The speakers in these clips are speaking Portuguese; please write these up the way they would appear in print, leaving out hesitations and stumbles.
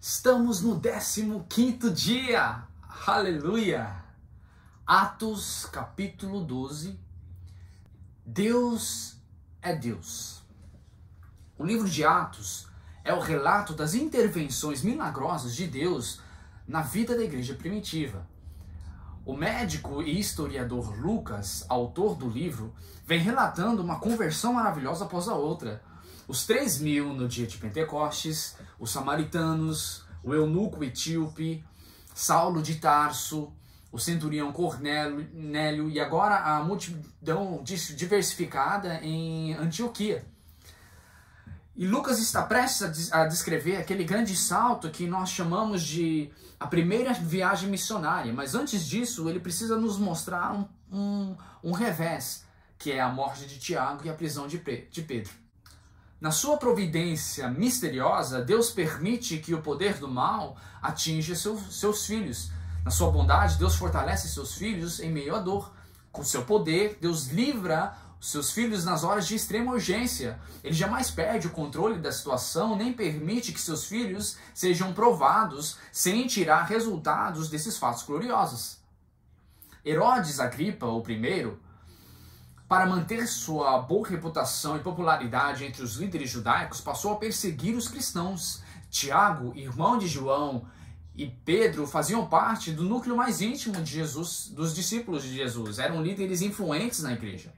Estamos no 15º dia, aleluia! Atos capítulo 12, Deus é Deus. O livro de Atos é o relato das intervenções milagrosas de Deus na vida da igreja primitiva. O médico e historiador Lucas, autor do livro, vem relatando uma conversão maravilhosa após a outra. Os 3.000 no dia de Pentecostes, os samaritanos, o eunuco etíope, Saulo de Tarso, o centurião Cornélio e agora a multidão diversificada em Antioquia. E Lucas está prestes a descrever aquele grande salto que nós chamamos de a primeira viagem missionária. Mas antes disso, ele precisa nos mostrar um revés, que é a morte de Tiago e a prisão de Pedro. Na sua providência misteriosa, Deus permite que o poder do mal atinja seus filhos. Na sua bondade, Deus fortalece seus filhos em meio à dor. Com seu poder, Deus livra seus filhos nas horas de extrema urgência. Ele jamais perde o controle da situação, nem permite que seus filhos sejam provados sem tirar resultados desses fatos gloriosos. Herodes Agripa, o primeiro, para manter sua boa reputação e popularidade entre os líderes judaicos, passou a perseguir os cristãos. Tiago, irmão de João, e Pedro faziam parte do núcleo mais íntimo de Jesus, dos discípulos de Jesus. Eram líderes influentes na igreja.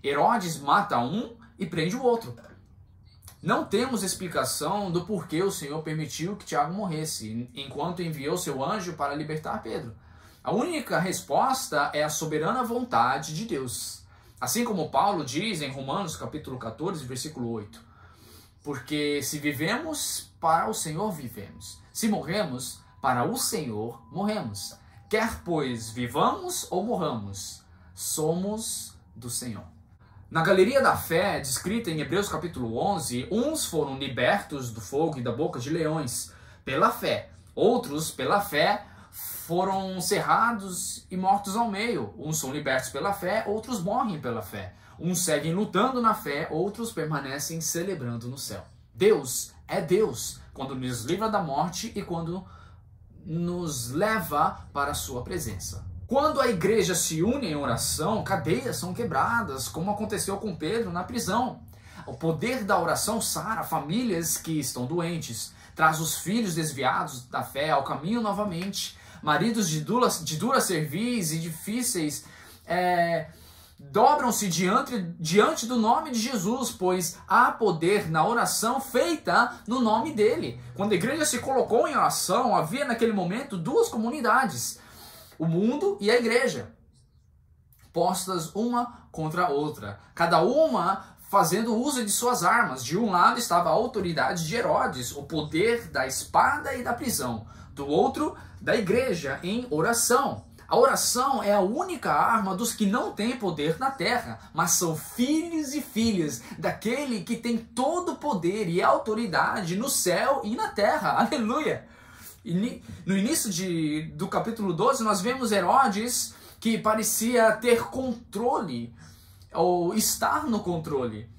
Herodes mata um e prende o outro. Não temos explicação do porquê o Senhor permitiu que Tiago morresse, enquanto enviou seu anjo para libertar Pedro. A única resposta é a soberana vontade de Deus. Assim como Paulo diz em Romanos capítulo 14, versículo 8. Porque se vivemos, para o Senhor vivemos. Se morremos, para o Senhor morremos. Quer pois vivamos ou morramos, somos do Senhor. Na galeria da fé, descrita em Hebreus capítulo 11, uns foram libertos do fogo e da boca de leões pela fé. Outros, pela fé, foram cerrados e mortos ao meio. Uns são libertos pela fé, outros morrem pela fé. Uns seguem lutando na fé, outros permanecem celebrando no céu. Deus é Deus quando nos livra da morte e quando nos leva para a sua presença. Quando a igreja se une em oração, cadeias são quebradas, como aconteceu com Pedro na prisão. O poder da oração sara famílias que estão doentes, traz os filhos desviados da fé ao caminho novamente. Maridos de dura cerviz e difíceis dobram-se diante do nome de Jesus, pois há poder na oração feita no nome dele. Quando a igreja se colocou em oração, havia naquele momento duas comunidades, o mundo e a igreja, postas uma contra a outra, cada uma fazendo uso de suas armas. De um lado estava a autoridade de Herodes, o poder da espada e da prisão. Do outro, da igreja em oração. A oração é a única arma dos que não têm poder na terra, mas são filhos e filhas daquele que tem todo o poder e autoridade no céu e na terra. Aleluia! E no início do capítulo 12, nós vemos Herodes que parecia ter controle, ou estar no controle,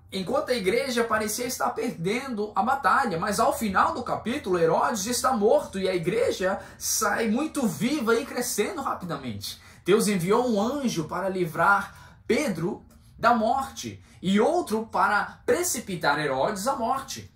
enquanto a igreja parecia estar perdendo a batalha. Mas ao final do capítulo, Herodes está morto e a igreja sai muito viva e crescendo rapidamente. Deus enviou um anjo para livrar Pedro da morte e outro para precipitar Herodes à morte.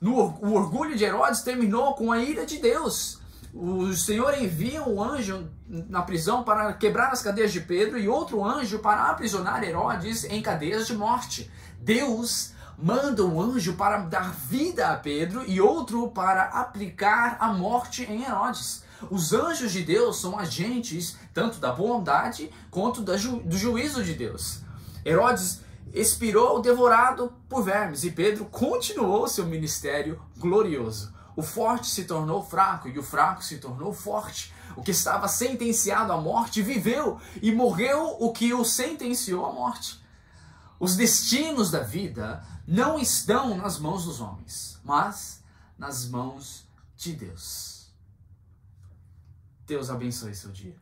O orgulho de Herodes terminou com a ira de Deus. O Senhor envia um anjo na prisão para quebrar as cadeias de Pedro e outro anjo para aprisionar Herodes em cadeias de morte. Deus manda um anjo para dar vida a Pedro e outro para aplicar a morte em Herodes. Os anjos de Deus são agentes tanto da bondade quanto do juízo de Deus. Herodes expirou devorado por vermes e Pedro continuou seu ministério glorioso. O forte se tornou fraco e o fraco se tornou forte. O que estava sentenciado à morte viveu e morreu o que o sentenciou à morte. Os destinos da vida não estão nas mãos dos homens, mas nas mãos de Deus. Deus abençoe seu dia.